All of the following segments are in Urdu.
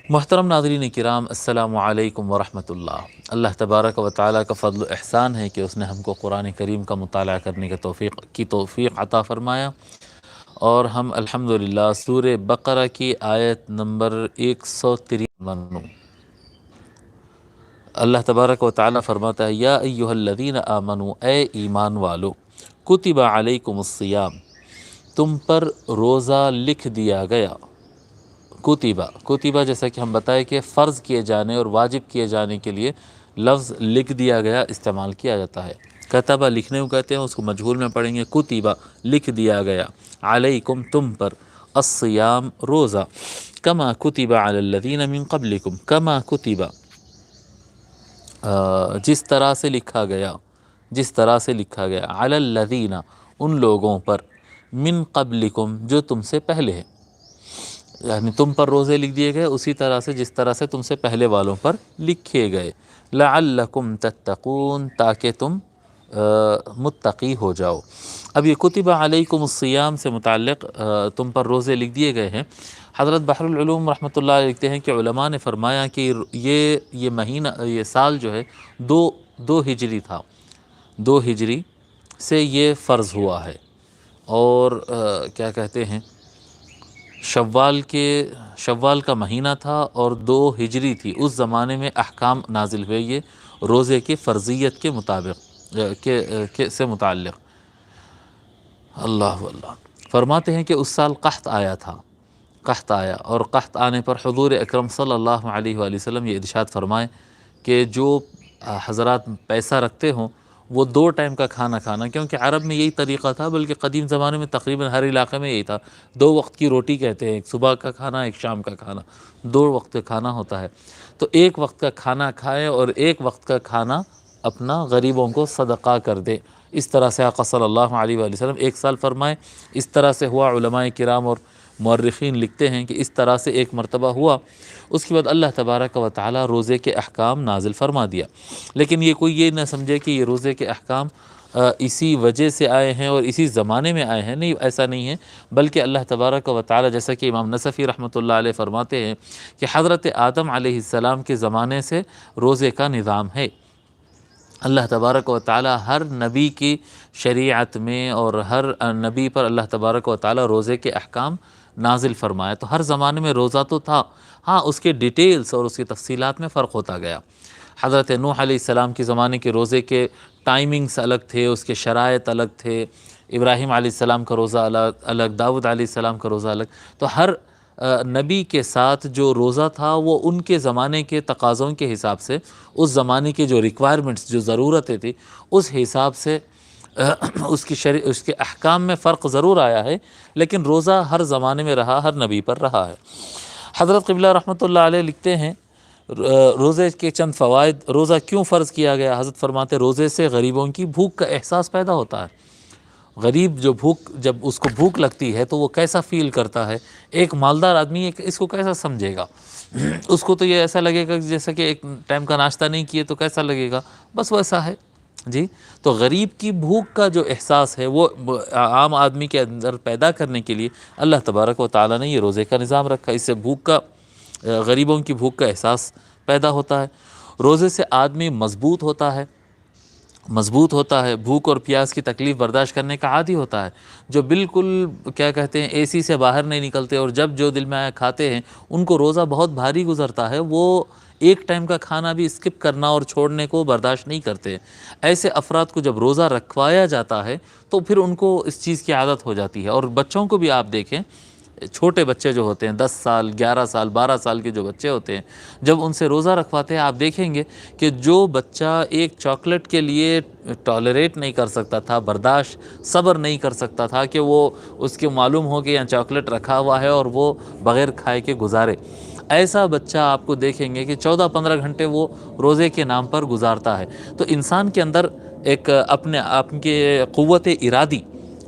محترم ناظرین کرام، السلام علیکم ورحمۃ اللہ۔ اللہ تبارک و تعالیٰ کا فضل و احسان ہے کہ اس نے ہم کو قرآن کریم کا مطالعہ کرنے کی توفیق عطا فرمایا، اور ہم الحمدللہ سورہ بقرہ کی آیت نمبر 153 اللہ تبارک و تعالیٰ فرماتا ہے، یا ایہا الذین آمنوا، اے ایمان والو، کتب علیکم الصیام، تم پر روزہ لکھ دیا گیا۔ کتبہ جیسا کہ ہم بتائے کہ فرض کیے جانے اور واجب کیے جانے کے لیے لفظ لکھ دیا گیا استعمال کیا جاتا ہے۔ کتبہ لکھنے کو کہتے ہیں، اس کو مجہول میں پڑھیں گے کتبہ، لکھ دیا گیا، علیکم تم پر، الصیام روزہ، کما کتب علی الذین من قبلکم، کما کتبہ جس طرح سے لکھا گیا، علی الذین ان لوگوں پر، من قبلکم جو تم سے پہلے ہیں، یعنی تم پر روزے لکھ دیے گئے اسی طرح سے جس طرح سے تم سے پہلے والوں پر لکھے گئے، لعلکم تتقون تاکہ تم متقی ہو جاؤ۔ اب یہ کتب علیکم الصیام سے متعلق تم پر روزے لکھ دیے گئے ہیں۔ حضرت بحر العلوم رحمۃ اللہ علیہ لکھتے ہیں کہ علماء نے فرمایا کہ یہ مہینہ، یہ سال جو ہے دو ہجری تھا، 2 ہجری سے یہ فرض ہوا ہے، اور کیا کہتے ہیں، شوال کا مہینہ تھا اور 2 ہجری تھی۔ اس زمانے میں احکام نازل ہوئے یہ روزے کی فرضیت کے مطابق سے متعلق۔ اللہ فرماتے ہیں کہ اس سال قحط آیا، اور قحط آنے پر حضور اکرم صلی اللہ علیہ وآلہ وسلم یہ ارشاد فرمائے کہ جو حضرات پیسہ رکھتے ہوں وہ 2 ٹائم کا کھانا کھانا، کیونکہ عرب میں یہی طریقہ تھا، بلکہ قدیم زمانے میں تقریباً ہر علاقے میں یہی تھا، 2 وقت کی روٹی کہتے ہیں، ایک صبح کا کھانا ایک شام کا کھانا، 2 وقت کا کھانا ہوتا ہے۔ تو 1 وقت کا کھانا کھائے اور 1 وقت کا کھانا اپنا غریبوں کو صدقہ کر دے، اس طرح سے آقا صلی اللہ علیہ وآلہ وسلم 1 سال فرمائے۔ اس طرح سے ہوا، علماء کرام اور مورخین لکھتے ہیں کہ اس طرح سے 1 مرتبہ ہوا۔ اس کے بعد اللہ تبارک و تعالی روزے کے احکام نازل فرما دیا، لیکن یہ کوئی یہ نہ سمجھے کہ یہ روزے کے احکام اسی وجہ سے آئے ہیں اور اسی زمانے میں آئے ہیں، نہیں، ایسا نہیں ہے، بلکہ اللہ تبارک و تعالی جیسا کہ امام نصفی رحمۃ اللہ علیہ فرماتے ہیں کہ حضرت آدم علیہ السلام کے زمانے سے روزے کا نظام ہے۔ اللہ تبارک و تعالی ہر نبی کی شریعت میں اور ہر نبی پر اللہ تبارک و تعالی روزے کے احکام نازل فرمایا، تو ہر زمانے میں روزہ تو تھا، ہاں اس کے ڈیٹیلز اور اس کی تفصیلات میں فرق ہوتا گیا۔ حضرت نوح علیہ السلام کے زمانے کے روزے کے ٹائمنگز الگ تھے، اس کے شرائط الگ تھے، ابراہیم علیہ السلام کا روزہ الگ، داؤد علیہ السلام کا روزہ الگ، تو ہر نبی کے ساتھ جو روزہ تھا وہ ان کے زمانے کے تقاضوں کے حساب سے، اس زمانے کی جو ریکوائرمنٹس، جو ضرورتیں تھیں، اس حساب سے اس کے احکام میں فرق ضرور آیا ہے، لیکن روزہ ہر زمانے میں رہا، ہر نبی پر رہا ہے۔ حضرت قبلہ رحمۃ اللہ علیہ لکھتے ہیں روزے کے چند فوائد، روزہ کیوں فرض کیا گیا؟ حضرت فرماتے روزے سے غریبوں کی بھوک کا احساس پیدا ہوتا ہے۔ غریب جب اس کو بھوک لگتی ہے تو وہ کیسا فیل کرتا ہے؟ ایک مالدار آدمی اس کو کیسا سمجھے گا؟ اس کو تو یہ ایسا لگے گا جیسا کہ 1 ٹائم کا ناشتہ نہیں کیے تو کیسا لگے گا، بس ویسا ہے جی۔ تو غریب کی بھوک کا جو احساس ہے وہ عام آدمی کے اندر پیدا کرنے کے لیے اللہ تبارک و تعالیٰ نے یہ روزے کا نظام رکھا، اس سے غریبوں کی بھوک کا احساس پیدا ہوتا ہے۔ روزے سے آدمی مضبوط ہوتا ہے، بھوک اور پیاس کی تکلیف برداشت کرنے کا عادی ہوتا ہے۔ جو بالکل کیا کہتے ہیں اے سی سے باہر نہیں نکلتے اور جب جو دل میں آیا کھاتے ہیں، ان کو روزہ بہت بھاری گزرتا ہے، وہ 1 ٹائم کا کھانا بھی اسکپ کرنا اور چھوڑنے کو برداشت نہیں کرتے۔ ایسے افراد کو جب روزہ رکھوایا جاتا ہے تو پھر ان کو اس چیز کی عادت ہو جاتی ہے۔ اور بچوں کو بھی آپ دیکھیں، چھوٹے بچے جو ہوتے ہیں 10 سال 11 سال 12 سال کے جو بچے ہوتے ہیں، جب ان سے روزہ رکھواتے ہیں آپ دیکھیں گے کہ جو بچہ ایک چاکلیٹ کے لیے ٹالریٹ نہیں کر سکتا تھا، صبر نہیں کر سکتا تھا کہ وہ اس کے معلوم ہو کہ یہاں چاکلیٹ رکھا ہوا ہے اور وہ بغیر کھائے کے گزارے، ایسا بچہ آپ کو دیکھیں گے کہ 14-15 گھنٹے وہ روزے کے نام پر گزارتا ہے۔ تو انسان کے اندر ایک اپنے آپ کے قوت ارادی،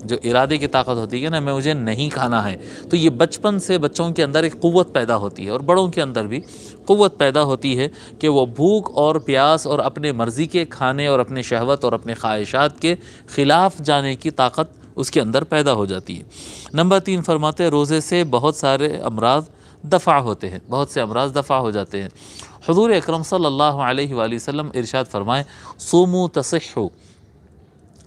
جو ارادے کی طاقت ہوتی ہے نا، مجھے نہیں کھانا ہے، تو یہ بچپن سے بچوں کے اندر ایک قوت پیدا ہوتی ہے، اور بڑوں کے اندر بھی قوت پیدا ہوتی ہے کہ وہ بھوک اور پیاس اور اپنے مرضی کے کھانے اور اپنے شہوت اور اپنے خواہشات کے خلاف جانے کی طاقت اس کے اندر پیدا ہو جاتی ہے۔ نمبر 3 فرماتے ہیں روزے سے بہت سارے امراض دفع ہوتے ہیں، بہت سے امراض دفع ہو جاتے ہیں۔ حضور اکرم صلی اللہ علیہ وآلہ وسلم ارشاد فرمائیں صوموا تصحوا،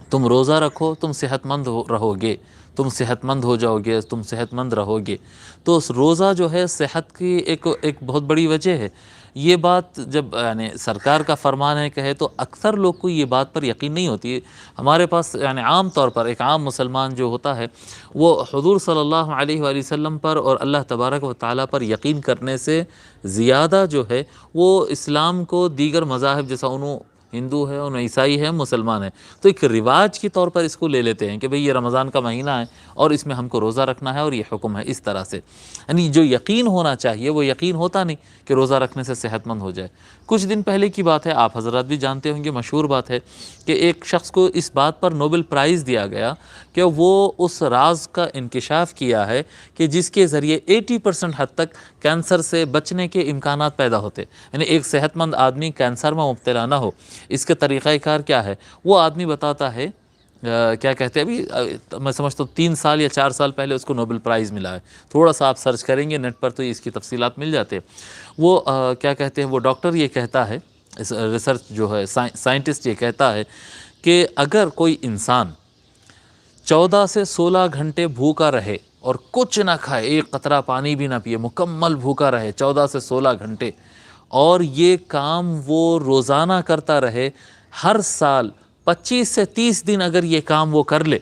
تم روزہ رکھو تم صحت مند رہو گے، تم صحت مند ہو جاؤ گے، تم صحت مند رہو گے۔ تو اس روزہ جو ہے صحت کی ایک بہت بڑی وجہ ہے۔ یہ بات جب یعنی سرکار کا فرمان ہے کہے تو اکثر لوگ کو یہ بات پر یقین نہیں ہوتی۔ ہمارے پاس یعنی عام طور پر ایک عام مسلمان جو ہوتا ہے وہ حضور صلی اللہ علیہ وآلہ وسلم پر اور اللہ تبارک و تعالیٰ پر یقین کرنے سے زیادہ جو ہے وہ اسلام کو دیگر مذاہب جیسا انہوں ہندو ہے انہوں عیسائی ہے مسلمان ہے تو ایک رواج کی طور پر اس کو لے لیتے ہیں کہ بھئی یہ رمضان کا مہینہ ہے اور اس میں ہم کو روزہ رکھنا ہے اور یہ حکم ہے اس طرح سے۔ یعنی جو یقین ہونا چاہیے وہ یقین ہوتا نہیں کہ روزہ رکھنے سے صحت مند ہو جائے۔ کچھ دن پہلے کی بات ہے، آپ حضرات بھی جانتے ہوں گے، مشہور بات ہے کہ ایک شخص کو اس بات پر نوبل پرائز دیا گیا کہ وہ اس راز کا انکشاف کیا ہے کہ جس کے ذریعے 80% حد تک کینسر سے بچنے کے امکانات پیدا ہوتے، یعنی ایک صحت مند آدمی کینسر میں مبتلا نہ ہو۔ اس کا طریقہ کار کیا ہے؟ وہ آدمی بتاتا ہے کیا کہتے ہیں ابھی میں سمجھتا ہوں 3 سال یا 4 سال پہلے اس کو نوبل پرائز ملا ہے، تھوڑا سا آپ سرچ کریں گے نیٹ پر تو اس کی تفصیلات مل جاتے ہیں۔ وہ کیا کہتے ہیں، وہ ڈاکٹر یہ کہتا ہے، ریسرچ جو ہے سائنٹسٹ یہ کہتا ہے کہ اگر کوئی انسان 14 سے 16 گھنٹے بھوکا رہے اور کچھ نہ کھائے، ایک قطرہ پانی بھی نہ پیے، مکمل بھوکا رہے 14 سے 16 گھنٹے، اور یہ کام وہ روزانہ کرتا رہے، ہر سال 25 سے 30 دن اگر یہ کام وہ کر لے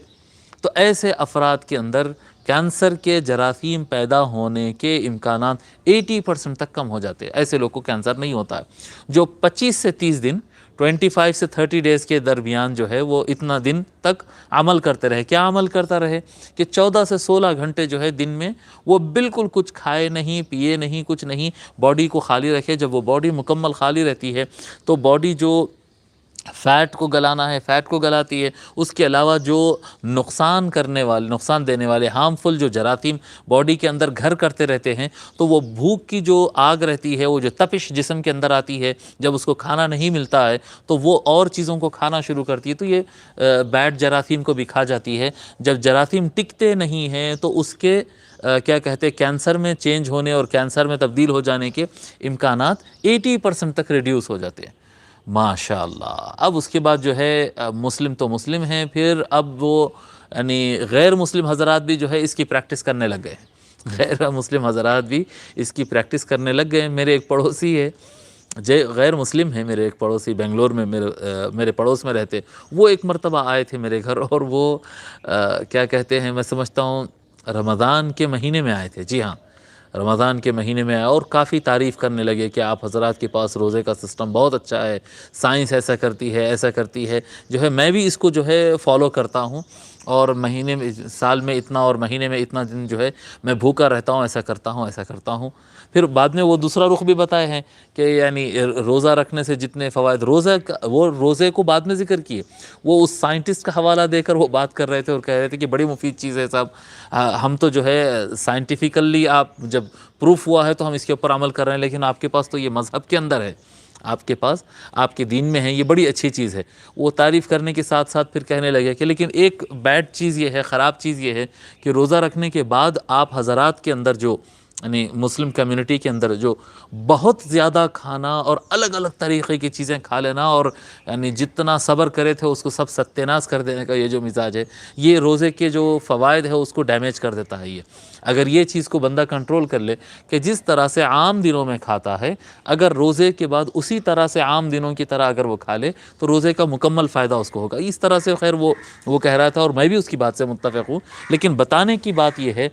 تو ایسے افراد کے اندر کینسر کے جراثیم پیدا ہونے کے امکانات 80% تک کم ہو جاتے ہیں۔ ایسے لوگ کو کینسر نہیں ہوتا ہے جو 25 سے 30 دن 25 سے 30 ڈیز کے درمیان جو ہے وہ اتنا دن تک عمل کرتے رہے۔ کیا عمل کرتا رہے کہ 14 سے 16 گھنٹے جو ہے دن میں وہ بالکل کچھ کھائے نہیں، پیے نہیں، کچھ نہیں، باڈی کو خالی رکھے۔ جب وہ باڈی مکمل خالی رہتی ہے تو باڈی جو فیٹ کو گلانا ہے فیٹ کو گلاتی ہے، اس کے علاوہ جو نقصان دینے والے ہارمفل جو جراثیم باڈی کے اندر گھر کرتے رہتے ہیں، تو وہ بھوک کی جو آگ رہتی ہے، وہ جو تپش جسم کے اندر آتی ہے جب اس کو کھانا نہیں ملتا ہے تو وہ اور چیزوں کو کھانا شروع کرتی ہے، تو یہ بیڈ جراثیم کو بھی کھا جاتی ہے۔ جب جراثیم ٹکتے نہیں ہیں تو اس کے کیا کہتے ہیں کینسر میں چینج ہونے اور کینسر میں تبدیل ہو جانے کے امکانات 80% تک ریڈیوس ہو جاتے ہیں۔ ماشاء اللہ۔ اب اس کے بعد جو ہے مسلم تو مسلم ہیں، پھر اب وہ یعنی غیر مسلم حضرات بھی جو ہے اس کی پریکٹس کرنے لگ گئے ہیں۔ غیر مسلم حضرات بھی اس کی پریکٹس کرنے لگ گئے ہیں۔ میرے ایک پڑوسی ہے غیر مسلم ہیں، میرے ایک پڑوسی بنگلور میں میرے پڑوس میں رہتے، وہ ایک مرتبہ آئے تھے میرے گھر، اور وہ کیا کہتے ہیں، میں سمجھتا ہوں رمضان کے مہینے میں آئے تھے، جی ہاں رمضان کے مہینے میں آئے، اور کافی تعریف کرنے لگے کہ آپ حضرات کے پاس روزے کا سسٹم بہت اچھا ہے، سائنس ایسا کرتی ہے ایسا کرتی ہے، جو ہے میں بھی اس کو جو ہے فالو کرتا ہوں، اور مہینے میں سال میں اتنا اور مہینے میں اتنا دن جو ہے میں بھوکا رہتا ہوں، ایسا کرتا ہوں۔ پھر بعد میں وہ دوسرا رخ بھی بتائے ہیں کہ یعنی روزہ رکھنے سے جتنے فوائد، وہ روزے کو بعد میں ذکر کیے، وہ اس سائنٹسٹ کا حوالہ دے کر وہ بات کر رہے تھے اور کہہ رہے تھے کہ بڑی مفید چیز ہے صاحب، ہم تو جو ہے سائنٹیفیکلی آپ جب پروف ہوا ہے تو ہم اس کے اوپر عمل کر رہے ہیں، لیکن آپ کے پاس تو یہ مذہب کے اندر ہے، آپ کے پاس آپ کے دین میں ہے، یہ بڑی اچھی چیز ہے۔ وہ تعریف کرنے کے ساتھ ساتھ پھر کہنے لگے کہ لیکن ایک بیڈ چیز یہ ہے، خراب چیز یہ ہے کہ روزہ رکھنے کے بعد آپ حضرات کے اندر جو یعنی مسلم کمیونٹی کے اندر جو بہت زیادہ کھانا اور الگ الگ طریقے کی چیزیں کھا لینا اور یعنی جتنا صبر کرے تھے اس کو سب ستیہ ناش کر دینے کا یہ جو مزاج ہے، یہ روزے کے جو فوائد ہے اس کو ڈیمیج کر دیتا ہے۔ یہ اگر یہ چیز کو بندہ کنٹرول کر لے کہ جس طرح سے عام دنوں میں کھاتا ہے، اگر روزے کے بعد اسی طرح سے عام دنوں کی طرح اگر وہ کھا لے تو روزے کا مکمل فائدہ اس کو ہوگا۔ اس طرح سے خیر وہ کہہ رہا تھا اور میں بھی اس کی بات سے متفق ہوں، لیکن بتانے کی بات یہ ہے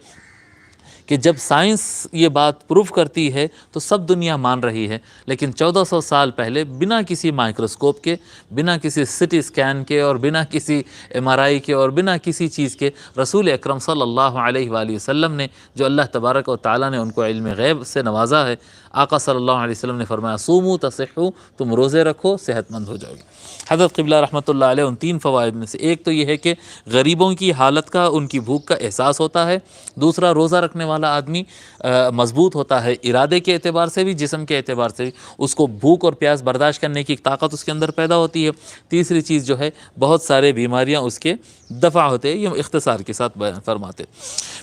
کہ جب سائنس یہ بات پروف کرتی ہے تو سب دنیا مان رہی ہے، لیکن 1400 سال پہلے بنا کسی مائکروسکوپ کے، بنا کسی سٹی اسکین کے اور بنا کسی MRI کے اور بنا کسی چیز کے رسول اکرم صلی اللہ علیہ وآلہ وسلم نے، جو اللہ تبارک و تعالیٰ نے ان کو علم غیب سے نوازا ہے، آقا صلی اللہ علیہ وسلم نے فرمایا صوموا تصحوا، تم روزے رکھو صحت مند ہو جاؤ گے۔ حضرت قبلہ رحمۃ اللہ علیہ ان 3 فوائد میں سے ایک تو یہ ہے کہ غریبوں کی حالت کا، ان کی بھوک کا احساس ہوتا ہے، دوسرا روزہ رکھنے والا آدمی مضبوط ہوتا ہے، ارادے کے اعتبار سے بھی، جسم کے اعتبار سے بھی، اس کو بھوک اور پیاس برداشت کرنے کی طاقت اس کے اندر پیدا ہوتی ہے۔ تیسری چیز جو ہے بہت سارے بیماریاں اس کے دفع ہوتے ہیں، یہ اختصار کے ساتھ بیان فرماتے۔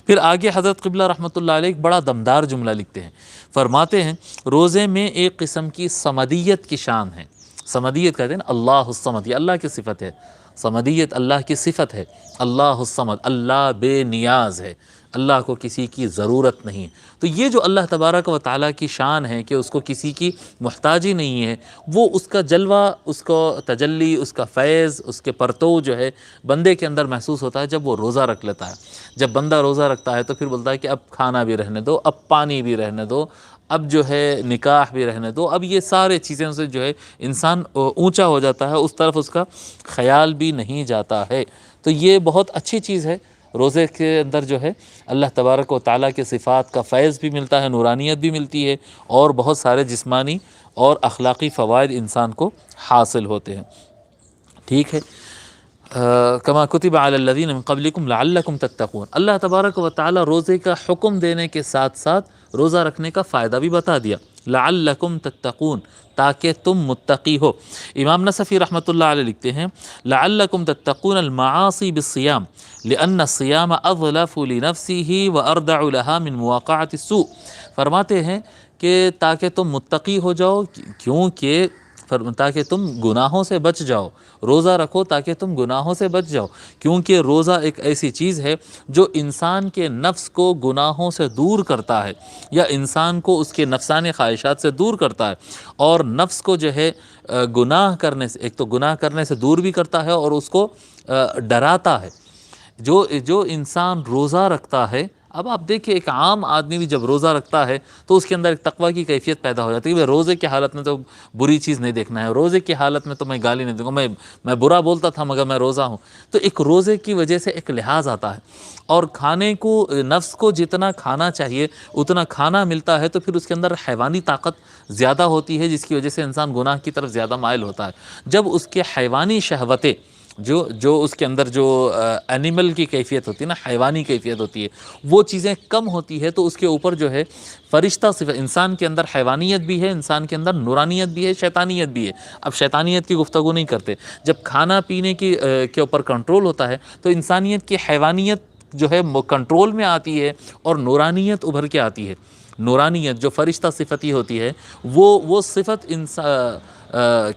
پھر آگے حضرت قبلہ رحمۃ اللہ علیہ ایک بڑا دمدار جملہ لکھتے ہیں، فرماتے ہیں روزے میں ایک قسم کی صمدیت کی شان ہے۔ صمدیت کہتے ہیں نا اللہ الصمد، یہ اللہ کی صفت ہے، صمدیت اللہ کی صفت ہے، اللہ الصمد، اللہ بے نیاز ہے، اللہ کو کسی کی ضرورت نہیں۔ تو یہ جو اللہ تبارک و تعالیٰ کی شان ہے کہ اس کو کسی کی محتاجی نہیں ہے، وہ اس کا جلوہ، اس کو تجلی، اس کا فیض، اس کے پرتو جو ہے بندے کے اندر محسوس ہوتا ہے جب وہ روزہ رکھ لیتا ہے۔ جب بندہ روزہ رکھتا ہے تو پھر بولتا ہے کہ اب کھانا بھی رہنے دو، اب پانی بھی رہنے دو، اب جو ہے نکاح بھی رہنے دو، اب یہ سارے چیزیں سے جو ہے انسان اونچا ہو جاتا ہے، اس طرف اس کا خیال بھی نہیں جاتا ہے۔ تو یہ بہت اچھی چیز ہے، روزے کے اندر جو ہے اللہ تبارک و تعالیٰ کے صفات کا فیض بھی ملتا ہے، نورانیت بھی ملتی ہے، اور بہت سارے جسمانی اور اخلاقی فوائد انسان کو حاصل ہوتے ہیں۔ ٹھیک ہے، کما کتب علی الذین من قبلکم لعلکم تتقون، اللہ تبارک و تعالیٰ روزے کا حکم دینے کے ساتھ ساتھ روزہ رکھنے کا فائدہ بھی بتا دیا، لعلکم تتقون، تاکہ تم متقی ہو۔ امام نصفی رحمۃ اللہ علیہ لکھتے ہیں لعلکم تتقون المعاصی بالصیام لأن الصیام اظلف لنفسہ واردع لها من مواقعۃ السوء، فرماتے ہیں کہ تاکہ تم متقی ہو جاؤ، کیونکہ تاکہ تم گناہوں سے بچ جاؤ، روزہ رکھو تاکہ تم گناہوں سے بچ جاؤ، کیونکہ روزہ ایک ایسی چیز ہے جو انسان کے نفس کو گناہوں سے دور کرتا ہے، یا انسان کو اس کے نفسانی خواہشات سے دور کرتا ہے، اور نفس کو جو ہے گناہ کرنے سے، ایک تو گناہ کرنے سے دور بھی کرتا ہے اور اس کو ڈراتا ہے۔ جو انسان روزہ رکھتا ہے، اب آپ دیکھیں ایک عام آدمی بھی جب روزہ رکھتا ہے تو اس کے اندر ایک تقویٰ کی کیفیت پیدا ہو جاتی ہے کہ روزے کی حالت میں تو بری چیز نہیں دیکھنا ہے، روزے کی حالت میں تو میں گالی نہیں دوں گا، میں برا بولتا تھا مگر میں روزہ ہوں۔ تو ایک روزے کی وجہ سے ایک لحاظ آتا ہے، اور کھانے کو، نفس کو جتنا کھانا چاہیے اتنا کھانا ملتا ہے، تو پھر اس کے اندر حیوانی طاقت زیادہ ہوتی ہے، جس کی وجہ سے انسان گناہ کی طرف زیادہ مائل ہوتا ہے۔ جب اس کے حیوانی شہوتیں، جو اس کے اندر جو اینیمل کی کیفیت ہوتی ہے نا، حیوانی کیفیت ہوتی ہے، وہ چیزیں کم ہوتی ہے، تو اس کے اوپر جو ہے فرشتہ صفت، انسان کے اندر حیوانیت بھی ہے، انسان کے اندر نورانیت بھی ہے، شیطانیت بھی ہے۔ اب شیطانیت کی گفتگو نہیں کرتے، جب کھانا پینے کے اوپر کنٹرول ہوتا ہے تو انسانیت کی حیوانیت جو ہے کنٹرول میں آتی ہے، اور نورانیت ابھر کے آتی ہے۔ نورانیت جو فرشتہ صفتی ہوتی ہے، وہ صفت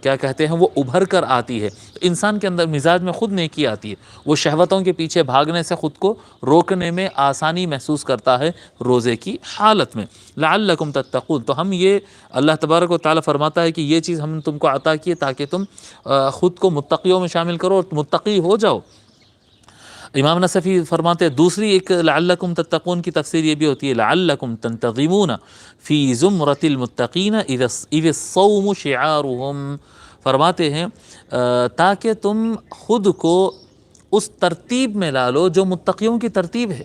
کیا کہتے ہیں، وہ ابھر کر آتی ہے، انسان کے اندر مزاج میں خود نیکی آتی ہے، وہ شہوتوں کے پیچھے بھاگنے سے خود کو روکنے میں آسانی محسوس کرتا ہے روزے کی حالت میں۔ لعلکم تتقون، تو ہم یہ اللہ تبارک و تعالیٰ فرماتا ہے کہ یہ چیز ہم نے تم کو عطا کی ہے تاکہ تم خود کو متقیوں میں شامل کرو اور متقی ہو جاؤ۔ امام نصفی فرماتے ہیں دوسری ایک لعلکم تتقون کی تفسیر یہ بھی ہوتی ہے لعلکم تنتظمون فی زمرۃ المتقین اذ الصوم شعارهم، فرماتے ہیں تاکہ تم خود کو اس ترتیب میں لا لو جو متقیوں کی ترتیب ہے،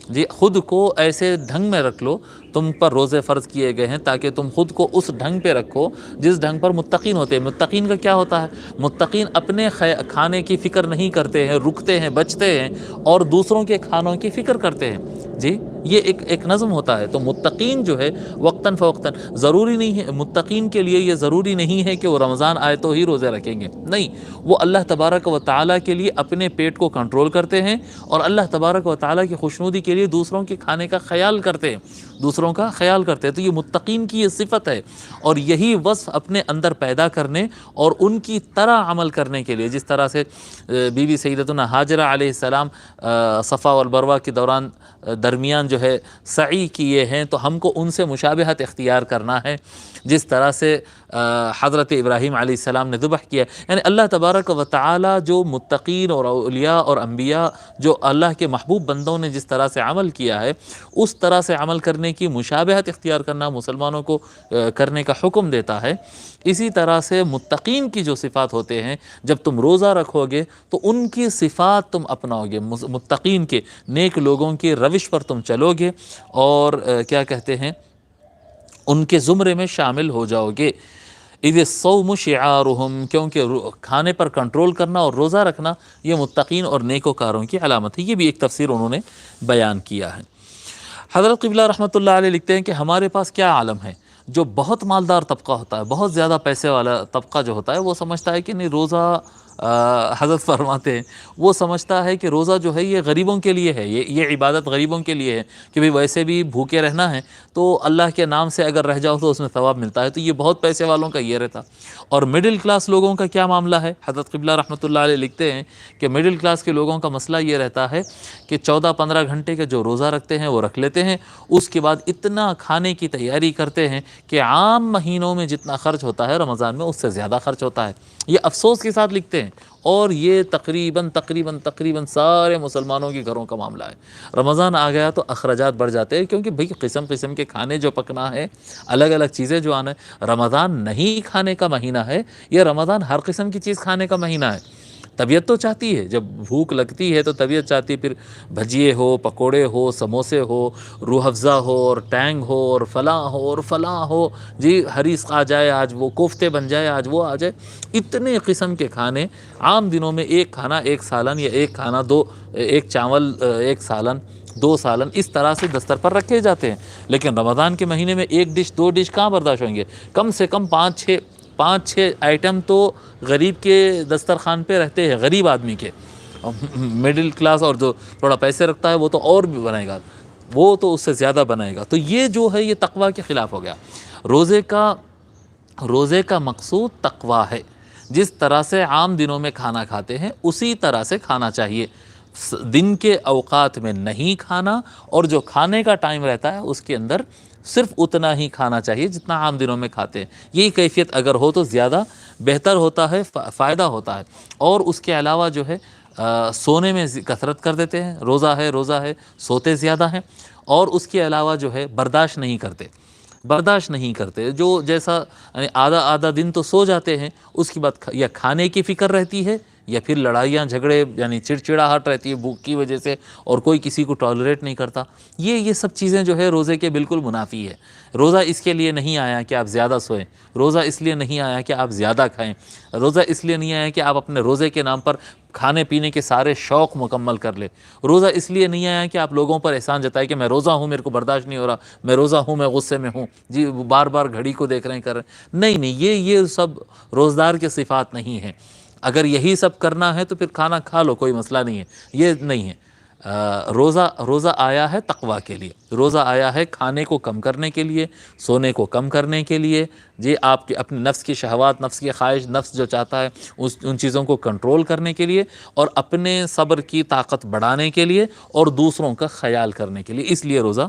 جی خود کو ایسے ڈھنگ میں رکھ لو، تم پر روزے فرض کیے گئے ہیں تاکہ تم خود کو اس ڈھنگ پہ رکھو جس ڈھنگ پر متقین ہوتے ہیں۔ متقین کا کیا ہوتا ہے؟ متقین اپنے کھانے کی فکر نہیں کرتے ہیں، رکتے ہیں، بچتے ہیں، اور دوسروں کے کھانوں کی فکر کرتے ہیں۔ جی یہ ایک نظم ہوتا ہے۔ تو متقین جو ہے وقتاً فوقتاً، ضروری نہیں ہے متقین کے لیے، یہ ضروری نہیں ہے کہ وہ رمضان آئے تو ہی روزے رکھیں گے، نہیں، وہ اللہ تبارک و تعالیٰ کے لیے اپنے پیٹ کو کنٹرول کرتے ہیں، اور اللہ تبارک و تعالیٰ کی خوشنودی کے لیے دوسروں کے کھانے کا خیال کرتے ہیں، دوسروں کا خیال کرتے ہیں۔ تو یہ متقین کی یہ صفت ہے، اور یہی وصف اپنے اندر پیدا کرنے اور ان کی طرح عمل کرنے کے لیے، جس طرح سے بی بی سیدتنا حاجرہ علیہ السلام صفا والمروہ کے دوران درمیان جو ہے سعی کیے ہیں، تو ہم کو ان سے مشابہت اختیار کرنا ہے، جس طرح سے حضرت ابراہیم علیہ السلام نے ذبح کیا۔ یعنی اللہ تبارک و تعالی جو متقین اور اولیاء اور انبیاء، جو اللہ کے محبوب بندوں نے جس طرح سے عمل کیا ہے، اس طرح سے عمل کرنے کی مشابہت اختیار کرنا مسلمانوں کو کرنے کا حکم دیتا ہے۔ اسی طرح سے متقین کی جو صفات ہوتے ہیں، جب تم روزہ رکھو گے تو ان کی صفات تم اپناؤ گے، متقین کے، نیک لوگوں کی روش پر تم چلو گے، اور کیا کہتے ہیں، ان کے زمرے میں شامل ہو جاؤ گے۔ اذ الصوم شعارهم، کیونکہ کھانے پر کنٹرول کرنا اور روزہ رکھنا یہ متقین اور نیکوکاروں کی علامت ہے۔ یہ بھی ایک تفسیر انہوں نے بیان کیا ہے۔ حضرت قبلہ رحمۃ اللہ علیہ لکھتے ہیں کہ ہمارے پاس کیا عالم ہے، جو بہت مالدار طبقہ ہوتا ہے، بہت زیادہ پیسے والا طبقہ جو ہوتا ہے، وہ سمجھتا ہے کہ نہیں روزہ، حضرت فرماتے ہیں وہ سمجھتا ہے کہ روزہ جو ہے یہ غریبوں کے لیے ہے، یہ عبادت غریبوں کے لیے ہے، کہ بھئی ویسے بھی بھوکے رہنا ہے تو اللہ کے نام سے اگر رہ جاؤ تو اس میں ثواب ملتا ہے، تو یہ بہت پیسے والوں کا یہ رہتا۔ اور مڈل کلاس لوگوں کا کیا معاملہ ہے؟ حضرت قبلہ رحمۃ اللہ علیہ لکھتے ہیں کہ مڈل کلاس کے لوگوں کا مسئلہ یہ رہتا ہے کہ 14-15 گھنٹے کے جو روزہ رکھتے ہیں وہ رکھ لیتے ہیں، اس کے بعد اتنا کھانے کی تیاری کرتے ہیں کہ عام مہینوں میں جتنا خرچ ہوتا ہے رمضان میں اس سے زیادہ خرچ ہوتا ہے۔ یہ افسوس کے ساتھ لکھتے ہیں، اور یہ تقریباً سارے مسلمانوں کے گھروں کا معاملہ ہے۔ رمضان آ گیا تو اخراجات بڑھ جاتے ہیں، کیونکہ بھئی قسم قسم کے کھانے جو پکنا ہے، الگ الگ چیزیں جو آنا ہے۔ رمضان نہیں کھانے کا مہینہ ہے، یہ رمضان ہر قسم کی چیز کھانے کا مہینہ ہے۔ طبیعت تو چاہتی ہے، جب بھوک لگتی ہے تو طبیعت چاہتی ہے پھر بھجیے ہو، پکوڑے ہو، سموسے ہو، روح افزا ہو، اور ٹینگ ہو، اور فلاں ہو، جی حریص آ جائے، آج وہ کوفتے بن جائے، آج وہ آ جائے۔ اتنے قسم کے کھانے عام دنوں میں، ایک کھانا ایک سالن، یا ایک کھانا دو، ایک چاول ایک سالن، 2 سالن، اس طرح سے دستر پر رکھے جاتے ہیں۔ لیکن رمضان کے مہینے میں ایک ڈش 2 ڈش کہاں برداشت ہوئیں گے؟ کم سے کم 5-6 آئٹم تو غریب کے دسترخوان پہ رہتے ہیں، غریب آدمی کے۔ مڈل کلاس اور جو تھوڑا پیسے رکھتا ہے وہ تو اور بھی بنائے گا، وہ تو اس سے زیادہ بنائے گا۔ تو یہ جو ہے یہ تقوی کے خلاف ہو گیا۔ روزے کا مقصود تقوی ہے۔ جس طرح سے عام دنوں میں کھانا کھاتے ہیں اسی طرح سے کھانا چاہیے، دن کے اوقات میں نہیں کھانا، اور جو کھانے کا ٹائم رہتا ہے اس کے اندر صرف اتنا ہی کھانا چاہیے جتنا عام دنوں میں کھاتے ہیں۔ یہی کیفیت اگر ہو تو زیادہ بہتر ہوتا ہے، فائدہ ہوتا ہے۔ اور اس کے علاوہ جو ہے سونے میں کثرت کر دیتے ہیں، روزہ ہے سوتے زیادہ ہیں، اور اس کے علاوہ جو ہے برداشت نہیں کرتے، جو جیسا یعنی آدھا دن تو سو جاتے ہیں، اس کے بعد یا کھانے کی فکر رہتی ہے، یا پھر لڑائیاں جھگڑے، یعنی چڑچڑاہٹ رہتی ہے بھوک کی وجہ سے، اور کوئی کسی کو ٹالریٹ نہیں کرتا۔ یہ سب چیزیں جو ہے روزے کے بالکل منافی ہے۔ روزہ اس کے لیے نہیں آیا کہ آپ زیادہ سوئیں، روزہ اس لیے نہیں آیا کہ آپ زیادہ کھائیں، روزہ اس لیے نہیں آیا کہ آپ اپنے روزے کے نام پر کھانے پینے کے سارے شوق مکمل کر لیں، روزہ اس لیے نہیں آیا کہ آپ لوگوں پر احسان جتائے کہ میں روزہ ہوں، میرے کو برداشت نہیں ہو رہا، میں روزہ ہوں، میں غصے میں ہوں، جی بار بار گھڑی کو دیکھ رہے ہیں، کر رہے ہیں۔ نہیں، یہ سب روزدار کے صفات نہیں ہیں۔ اگر یہی سب کرنا ہے تو پھر کھانا کھا لو، کوئی مسئلہ نہیں ہے، یہ نہیں ہے۔ روزہ آیا ہے تقویٰ کے لیے، روزہ آیا ہے کھانے کو کم کرنے کے لیے، سونے کو کم کرنے کے لیے، جی آپ کے اپنے نفس کی شہوات، نفس کی خواہش، نفس جو چاہتا ہے ان چیزوں کو کنٹرول کرنے کے لیے، اور اپنے صبر کی طاقت بڑھانے کے لیے، اور دوسروں کا خیال کرنے کے لیے، اس لیے روزہ